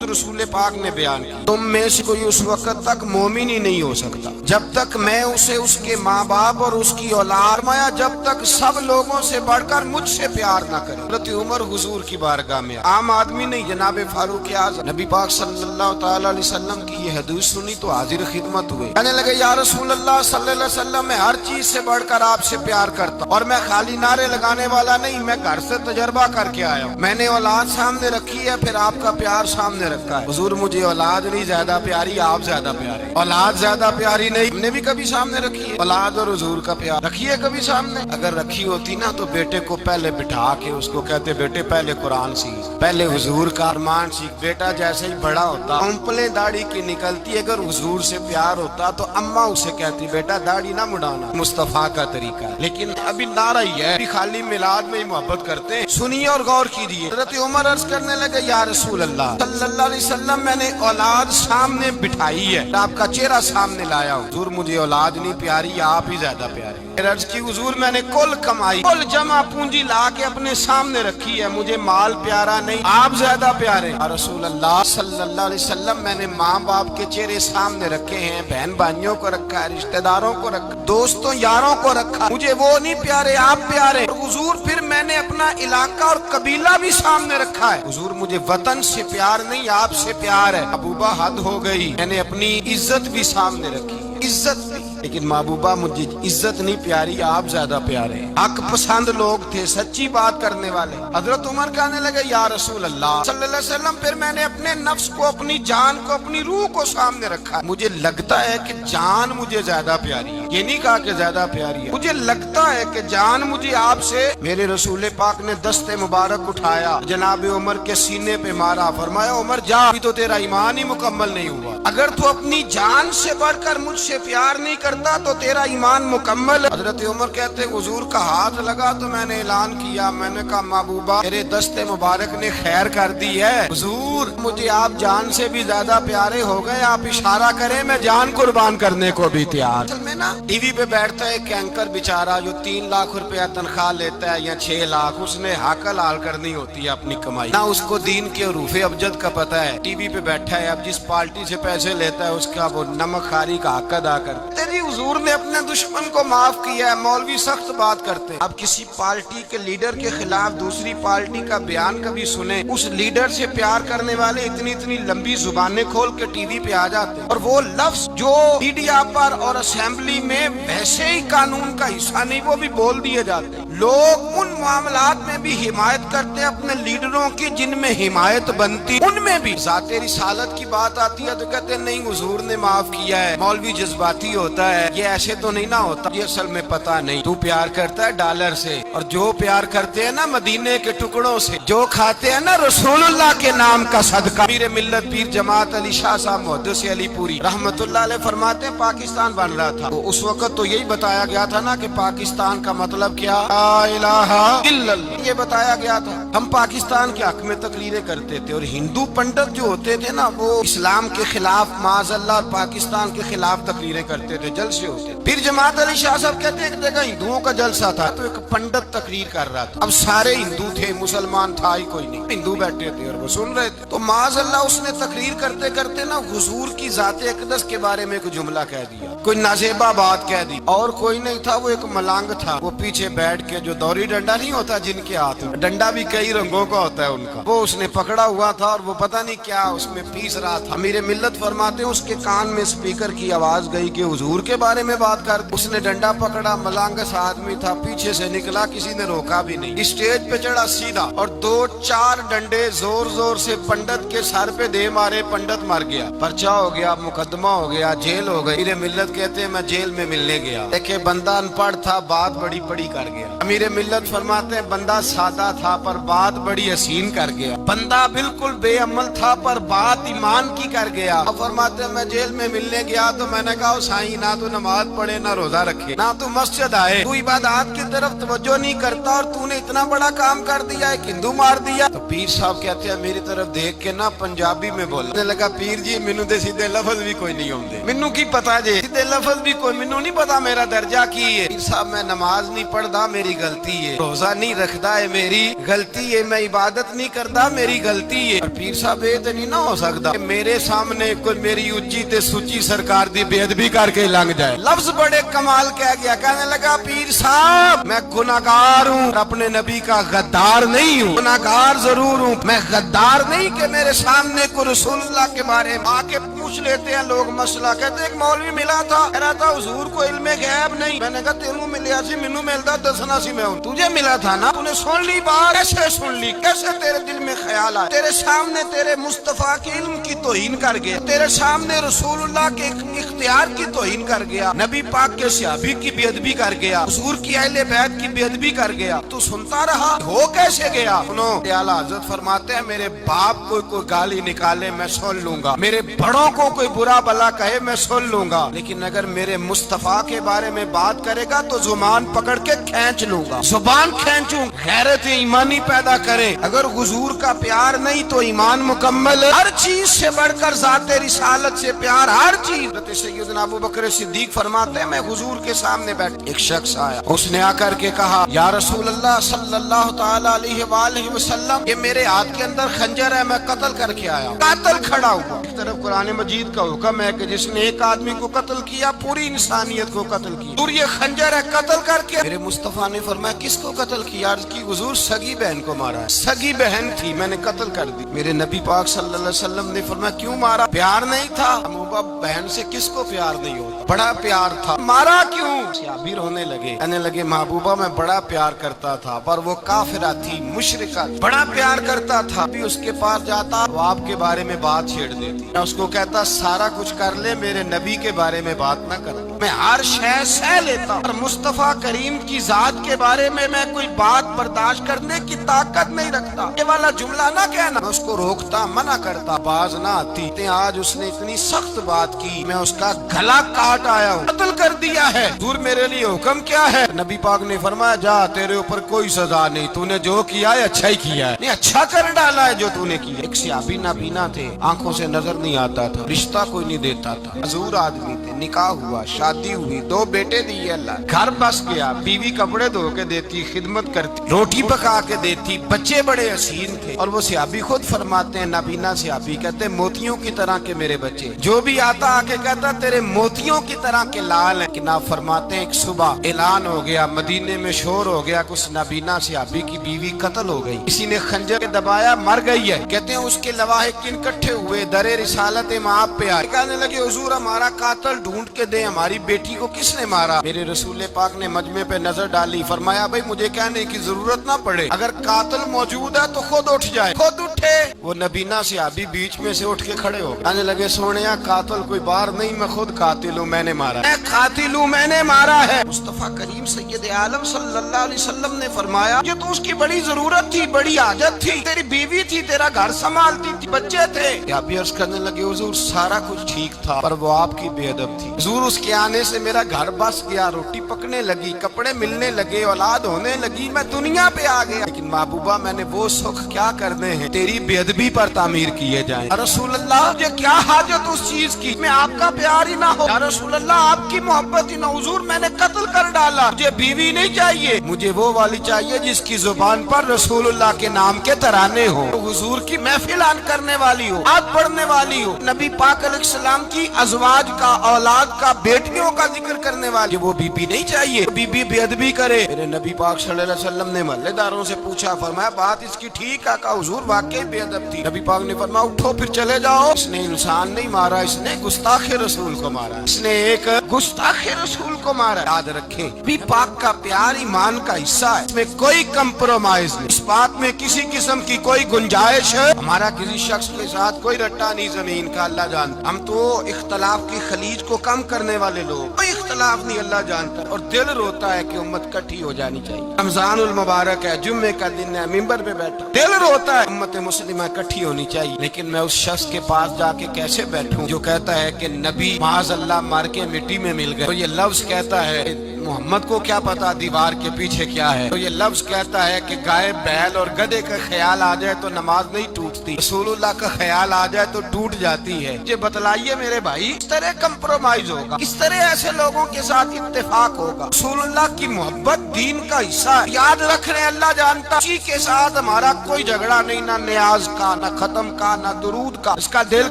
रसूल पाक ने बयान किया, तुम में से कोई उस वक्त तक मोमिन ही नहीं हो सकता जब तक मैं उसे उसके माँ बाप और उसकी औलाद माया जब तक सब लोगों से बढ़कर मुझसे प्यार न करे। हज़रत उमर हुजूर की बारगाह में, आम आदमी नहीं, जनाब फारूक आज़म नबी पाक सल्लल्लाहु ताला अलैहि वसल्लम की ये हदीस सुनी तो हाजिर खिदमत हुए। कहने लगे, या रसूल अल्लाह सल्लल्लाहु अलैहि वसल्लम, मैं हर चीज से बढ़कर आपसे प्यार करता हूँ और मैं खाली नारे लगाने वाला नहीं, मैं घर से तजर्बा करके आया हूँ। मैंने औलाद सामने रखी है, फिर आपका प्यार सामने रखा है। हुजूर, मुझे औलाद नहीं ज्यादा प्यारी, आप ज्यादा प्यारे। औलाद ज्यादा प्यारी नहीं, हमने भी कभी सामने रखी है औलाद और हुजूर का प्यार रखी है कभी सामने? अगर रखी होती ना तो बेटे को पहले बिठा के उसको कहते, बेटे पहले कुरान सीख, पहले हुजूर का अरमान सीख। बेटा जैसे ही बड़ा होता उंपले दाढ़ी की निकलती, अगर हुजूर से प्यार होता तो अम्मा उसे कहती, बेटा दाढ़ी ना मुड़ाना, मुस्तफा का तरीका है। लेकिन अभी नारा ही है, अभी खाली मिलाद में ही मोहब्बत करते हैं। सुनिए और गौर कीजिए। हज़रत उमर अर्ज करने लगे, या रसूल अल्लाह सल्लल्लाहु अलैहि वसल्लम, मैंने औलाद सामने बिठाई है, आपका चेहरा सामने लाया हूँ। हुजूर, मुझे औलाद नहीं प्यारी, आप ही ज्यादा प्यारे। अर्ज की, हुजूर मैंने कुल कमाई, कुल जमा पूंजी ला के अपने सामने रखी है, मुझे माल प्यारा नहीं, आप ज्यादा प्यारे। या रसूल अल्लाह सल्लल्लाहु अलैहि वसल्लम, मैंने माँ बाप के चेहरे सामने रखे हैं, बहन भाइयों को रखा है, रिश्तेदारों को रखा, दोस्तों यारों को रखा, मुझे वो नहीं प्यारे, आप प्यारे। हुजूर, फिर मैंने अपना इलाका और कबीला भी सामने रखा है। हुजूर, मुझे वतन से प्यार नहीं, आपसे प्यार है। महबूबा, हद हो गई, मैंने अपनी इज्जत भी सामने रखी, इज्जत भी, लेकिन महबूबा मुझे इज्जत नहीं प्यारी, आप ज्यादा प्यारे। हक पसंद लोग थे, सच्ची बात करने वाले। हजरत उमर कहने लगे, या रसूल अल्लाह सल्लल्लाहु अलैहि वसल्लम, फिर मैंने अपने नफ्स को, अपनी जान को, अपनी रूह को सामने रखा। मुझे लगता है कि जान मुझे ज्यादा प्यारी है, ये नहीं कहा कि ज्यादा प्यारी है, मुझे लगता है कि जान मुझे आपसे। मेरे रसूल पाक ने दस्ते मुबारक उठाया, जनाब उमर के सीने पे मारा, फरमाया, उमर जा, अभी तो तेरा ईमान ही मुकम्मल नहीं हुआ। अगर तू अपनी जान से बढ़कर मुझसे प्यार नहीं करता तो तेरा ईमान मुकम्मल। हजरत उमर कहते, हुजूर का हाथ लगा तो मैंने ऐलान किया, मैंने कहा, महबूबा मेरे दस्ते मुबारक ने खैर कर दी है। हुजूर, मुझे आप जान से भी ज्यादा प्यारे हो गए, आप इशारा करें मैं जान कुर्बान करने को भी तैयार। असल में ना, टीवी पे बैठता है एक एंकर बेचारा जो 3 लाख रुपया तनख्वाह लेता है या 6 लाख, उसने हक हलाल करनी होती है अपनी कमाई, ना उसको दीन के रूफे अबजद का पता है। टीवी पे बैठा है, अब जिस पार्टी से पैसे लेता है उसका वो नमक खारी का हक अदा कर। तेरी हुजूर ने अपने दुश्मन को माफ किया है। मौलवी सख्त बात करते हैं। अब किसी पार्टी के लीडर के खिलाफ दूसरी पार्टी का बयान कभी सुने, उस लीडर से प्यार करने वाले इतनी इतनी लंबी जुबानें खोल के टीवी पे आ जाते हैं, और वो लफ्ज जो मीडिया पर और असेंबली में वैसे ही कानून का हिस्सा नहीं, वो भी बोल दिए जाते हैं। लोग उन मामलात में भी हिमायत करते हैं अपने लीडरों की जिनमें हिमायत बनती, उनमें भी जाते रिसालत की बात आती है तो कहते हैं नहीं, हुजूर ने माफ किया है। मौलवी जज्बाती होता है, ये ऐसे तो नहीं ना होता, ये असल में पता नहीं। तू प्यार करता है डॉलर से, और जो प्यार करते हैं ना मदीने के टुकड़ों से, जो खाते हैं ना रसूलुल्लाह के नाम का सदका। पीर मिल्लत पीर जमात अली शाह साहब मुहद्दिस अलीपुरी रहमतुल्लाह अलैह फरमाते हैं, पाकिस्तान बन रहा था तो उस वक्त तो यही बताया गया था ना कि पाकिस्तान का मतलब क्या, ला इलाहा इल्लल्लाह, ये बताया गया था। हम पाकिस्तान के हक में तकरीरें करते थे, और हिंदू पंडित जो होते थे ना, वो इस्लाम के खिलाफ माज़अल्लाह और पाकिस्तान के खिलाफ तकरीरें करते थे, जलसे होते। फिर जमात अली शाह साहब कहते हैं, एक जगह हिंदुओं का जलसा था तो एक पंडित तकरीर कर रहा था। अब सारे हिंदू थे, मुसलमान था ही कोई नहीं, हिंदू बैठे थे और वो सुन रहे थे। तो माज़अल्लाह उसने तकरीर करते करते ना हुजूर की ज़ाते अक़दस के बारे में एक जुमला कह दिया, कोई नाज़ेबा बात कह दी, और कोई नहीं था, वो एक मलांग था। वो पीछे बैठ के, जो दौरी डंडा नहीं होता जिनके हाथ में, डंडा भी कई रंगों का होता है उनका, वो उसने पकड़ा हुआ था और वो पता नहीं क्या उसमें पीस रहा था। अमीर मिल्लत फरमाते हैं, उसके कान में स्पीकर की आवाज गई कि हुजूर के बारे में बात कर। उसने डंडा पकड़ा, मलांगस आदमी था, पीछे से निकला, किसी ने रोका भी नहीं, स्टेज पे चढ़ा सीधा और 2-4 डंडे जोर जोर से पंडित के सर पे दे मारे। पंडित मर गया, पर्चा हो गया, मुकदमा हो गया, जेल हो गई। अमीर मिल्लत कहते हैं, मैं जेल में मिलने गया, देखे बंदा अनपढ़ था, बात बड़ी बड़ी कर गया। अमीर मिल्लत फरमाते हैं, बंदा सादा था पर बात बड़ी हसीन कर गया, बंदा बिल्कुल बेअमल था पर बात ईमान की कर गया। फरमाते हैं, मैं जेल में मिलने गया तो मैंने कहा, साईं ना तो नमाज पढ़े, ना रोजा रखे, ना तो मस्जिद आए, तू इबादत की तरफ तवज्जो नहीं करता, और तूने इतना बड़ा काम कर दिया है, हिंदू मार दिया। तो पीर साहब कहते हैं, मेरी तरफ देख के ना पंजाबी में बोलने लगा, पीर जी मैनू दे सीधे लफज भी कोई नहीं आउंदे, मैनू की पता जे सीधे लफज भी कोई, मैनू नहीं पता मेरा दर्जा की है। पीर साहब, मैं नमाज नहीं पढ़दा, मेरी गलती है, रोजा नहीं रखता है मेरी गलती है, मैं इबादत नहीं करता मेरी गलती है। और पीर साहब ये तो नहीं ना हो सकता कि मेरे सामने कोई मेरी उच्ची ते सुची सरकार दी बेअदबी करके लंघ जाए। लफ्ज बड़े कमाल कह गया, कहने लगा पीर साहब मैं गुनाहगार हूँ, अपने नबी का गद्दार नहीं हूँ। गुनाहगार जरूर हूँ, मैं गद्दार नहीं कि मेरे सामने को रसूलुल्लाह के बारे में आके पूछ लेते हैं लोग मसला। कहते एक मौलवी मिला था, कह रहा था हुजूर को इल्मे गैब नहीं। मैंने कहा तेनू मिलिया सी, मैनू मिलता दसना सी मैं हूं। तुझे मिला था ना, तूने सुन ली बात, कैसे सुन ली, कैसे तेरे दिल में ख्याल आया, तेरे सामने तेरे मुस्तफा के इल्म की तौहीन कर गया, तेरे सामने रसूलुल्लाह के इख्तियार की तौहीन कर गया, नबी पाक के सहाबी की बेअदबी कर गया, हुजूर की अहले बैत की बेअदबी कर गया। तू सुनता रहा, हो कैसे गया? सुनो, आला हज़रत फरमाते हैं मेरे बाप को कोई गाली निकाले मैं सुन लूंगा, मेरे बड़ों को कोई बुरा भला कहे मैं सुन लूंगा, लेकिन अगर मेरे मुस्तफा के बारे में बात करेगा तो जुबान पकड़ के खींच लूंगा, जुबान खींचूं। गैरत ईमानी पैदा करे। अगर हुजूर का प्यार नहीं तो ईमान मुकम्मल। हर चीज से बढ़कर ज़ाते रिसालत से प्यार, हर चीज। सैयदना अबू बकर सिद्दीक फरमाते हैं मैं हुजूर के सामने बैठ, एक शख्स आया, उसने आकर के कहा या रसूल अल्लाह सल्लल्लाहु तआला अलैहि वसल्लम, ये मेरे हाथ के अंदर खंजर है, मैं कत्ल करके आया। कातिल खड़ा हुआ। एक तरफ कुरान मजीद का हुक्म है कि जिसने एक आदमी को कत्ल किया पूरी इंसानियत को कत्ल किया, और ये खंजर है कत्ल करके। मेरे मुस्तफा ने फरमाया किसको कत्ल किया? अर्ज़ की हुजूर सगी बहन को मारा है। सगी बहन थी, मैंने कत्ल कर दी। मेरे नबी पाक सल्लल्लाहु अलैहि वसल्लम ने फरमाया क्यों मारा? प्यार नहीं था। महबूबा बहन से किसको प्यार नहीं होता? बड़ा प्यार था, मारा क्यों? सहाबी रोने लगे, कहने लगे महबूबा मैं बड़ा प्यार करता था पर वो काफिरा थी, मुशरिका, बड़ा प्यार करता था, भी उसके पास जाता वो आपके बारे में बात छेड़ देती, मैं उसको कहता सारा कुछ कर ले मेरे नबी के बारे में बात ना कर। मैं हर शय सह लेता और मुस्तफा करीम की जात के बारे में मैं कोई बात बर्दाश्त करने की ताकत नहीं रखता। ये वाला जुमला ना कहना। मैं उसको रोकता, मना करता, बाज ना आती। आज उसने इतनी सख्त बात की, मैं उसका गला काट आया हूँ, कत्ल कर दिया है। दूर मेरे लिए हुक्म क्या है? नबी पाक ने फरमाया जा तेरे ऊपर कोई सजा नहीं, तूने जो किया है अच्छा ही किया है, नहीं अच्छा कर डाला है जो तूने किया। एक सहाबी नाबीना थे, आंखों से नजर नहीं आता था, रिश्ता कोई नहीं देता था, मजदूर आदमी थे, निकाह हुआ, शादी हुई, 2 बेटे दिए अल्लाह, घर बस गया, बीवी कपड़े धो के देती, खिदमत करती, रोटी पका के देती, बच्चे बड़े हसीन थे। और वो सहाबी खुद फरमाते हैं, नाबीना सहाबी कहते हैं मोतियों की तरह के मेरे बच्चे, जो भी आता आके कहता तेरे मोतियों की तरह के लाल है। कि ना फरमाते हैं एक सुबह ऐलान हो गया, मदीने में शोर हो गया, कुछ नाबीना सहाबी की बीवी कत्ल हो गई, किसी ने खंजर दबाया मर गई है। कहते हैं उसके लवाहिकीन इकट्ठे हुए, दरे रिसालत माप पे आए, कहने लगे हुजूर हमारा कातिल ढूंढ के दे, हमारी बेटी को किसने मारा? मेरे रसूल पाक ने मजमे पे नजर डाली, फरमाया भाई मुझे कहने की जरूरत ना पड़े, अगर कातिल मौजूद है तो खुद उठ जाए। खुद उठे। वो नबीना सहाबी बीच में से उठ के खड़े हो, कहने लगे सोनिया कातिल कोई बाहर नहीं, मैं खुद कातिल हूँ, मैंने मारा, मैं कातिल हूँ, मैंने मारा है। मुस्तफा करीम सैयद आलम सल्लल्लाहु अलैहि वसल्लम ने फरमाया ये तो उसकी बड़ी जरूरत थी, बड़ी आदत थी, तेरी बीवी थी, तेरा घर संभालती थी, बच्चे थे। आप अर्ज करने लगे हुजूर सारा कुछ ठीक था पर वो आपकी बेअदब थी। हुजूर उसके आने से मेरा घर बस गया, रोटी पकने लगी, कपड़े मिलने लगे, औलाद होने लगी, मैं दुनिया पे आ गया। लेकिन महबूबा मैंने वो सुख क्या करने हैं तेरी बेअदबी पर तामीर किए जाएं। रसूल अल्लाह मुझे क्या हाजत उस चीज की, मैं आपका प्यार ही ना हो, या रसूल अल्लाह आपकी मोहब्बत ही ना। हुजूर मैंने कत्ल कर डाला, मुझे बीवी नहीं चाहिए, मुझे वो वाली चाहिए जिसकी जुबान पर रसूलुल्लाह के नाम के तराने हो, हुजूर की महफिल आन करने वाली हो, आज पढ़ने वाली हो, नबी पाक अलैहिस्सलाम की अज़वाज का, औलाद का, बेटियों का जिक्र करने वाली। वो बीबी नहीं चाहिए, बीबी बेअदबी करे। मेरे नबी पाक सल्लल्लाहु अलैहि वसल्लम ने मोहल्लेदारों से पूछा, फरमाया बात इसकी ठीक है? कहा हुजूर वाकई बेअदब थी। नबी पाक ने फरमाया उठो फिर चले जाओ, इसने इंसान नहीं मारा, इसने गुस्ताखे रसूल को मारा, इसने एक गुस्ताखे रसूल को मारा। याद रखें नबी पाक का प्यार ईमान का हिस्सा है, इसमें कोई कंप्रोमाइज नहीं, इस बात में किसी किस्म की कोई गुंजाइश है। हमारा किसी शख्स के साथ कोई रट्टा नहीं जमीन का, अल्लाह जानता। हम तो इख्तलाफ की खलीज को कम करने वाले लोग, कोई इख्तलाफ नहीं, अल्लाह जानता। और दिल रोता है कि उम्मत इकट्ठी हो जानी चाहिए। रमजानुल मुबारक है, जुम्मे का दिन है, मिंबर पे बैठा, दिल रोता है उम्मत मुस्लिमा इकट्ठी होनी चाहिए। लेकिन मैं उस शख्स के पास जाके कैसे बैठूं जो कहता है कि नबी माज़अल्लाह मार के मिट्टी में मिल गए, तो ये लफ्ज कहता है मोहम्मद को क्या पता दीवार के पीछे क्या है, तो ये लफ्ज कहता है कि गाय, बैल और गधे का ख्याल आ जाए तो नमाज नहीं टूटती। होती, रसूलुल्लाह का ख्याल आ जाए तो टूट जाती है। ये बतलाइए मेरे भाई, किस तरह कंप्रोमाइज होगा, किस तरह ऐसे लोगों के साथ इत्तेफाक होगा। रसूलुल्लाह की मोहब्बत दीन का हिस्सा है। याद रख रहे हैं, अल्लाह जानता, किसी के साथ हमारा कोई झगड़ा नहीं, ना न्याज का, ना खत्म का, ना दुरूद का। जिसका दिल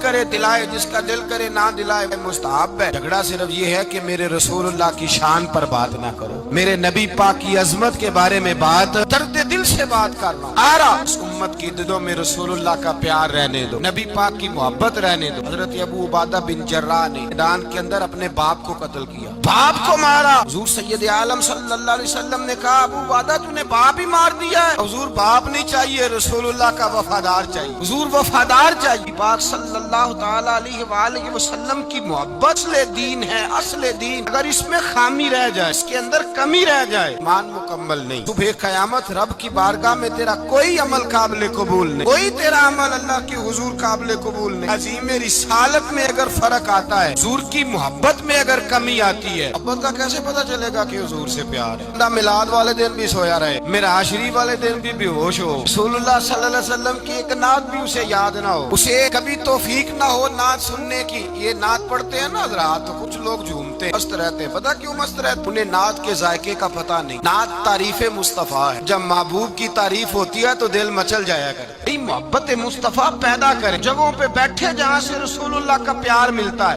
करे दिलाए, जिसका दिल करे ना दिलाए, मुस्तहब है। झगड़ा सिर्फ ये है कि मेरे रसूलुल्लाह की शान पर बात ना करो, मेरे नबी पाक की अजमत के बारे में बात, दर्द दिल से बात करना। आरा इस उम्मत की दिलों में रसूलुल्लाह का प्यार रहने दो, नबी पाक की मोहब्बत रहने दो। हजरत अबू उबादा बिन जर्राह ने मैदान के अंदर अपने बाप को कत्ल किया, बाप को मारा। हुजूर सैयद आलम सल्लल्लाहु अलैहि वसल्लम ने कहा, अबू उबादा तूने बाप ही मार दिया है। हुजूर बाप नहीं चाहिए, रसूलुल्लाह का वफादार चाहिए। हुजूर वफादार चाहिए। पाक सल्लल्लाहु तआला अलैहि वसल्लम की मोहब्बत असले दीन है, असले दीन। अगर इसमें खामी रह जाए, इसके अंदर कमी रह जाए, ईमान मुकम्मल नहीं। सुबह क़यामत रब की बारगाह में तेरा कोई अमल काबिल कबूल नहीं, कोई तेरा अमल अल्लाह के हुजूर काबिल कबूल नहीं। अजीम रिसालत में अगर फर्क आता है, हुजूर की मोहब्बत में अगर कमी आती है, मोहब्बत का कैसे पता चलेगा कि हुजूर से प्यार है। बंदा मिलाद वाले दिन भी सोया रहे, मिराज शरीफ वाले दिन भी बेहोश हो, रसूलुल्लाह सल्लल्लाहु अलैहि वसल्लम की एक नात भी उसे याद ना हो, उसे कभी तौफीक ना हो नात सुनने की। ये नात पढ़ते हैं ना हज़रात, तो कुछ लोग झूमते मस्त रहते हैं। पता क्यों मस्त रहते? उन्हें नात के जायके का पता नहीं। नात तारीफ मुस्तफा है, जब महबूब की तारीफ होती है तो दिल मचल जाया करे। मोहब्बत मुस्तफा पैदा करे, जगहों पे बैठे जहाँ से रसूलुल्लाह का प्यार मिलता है।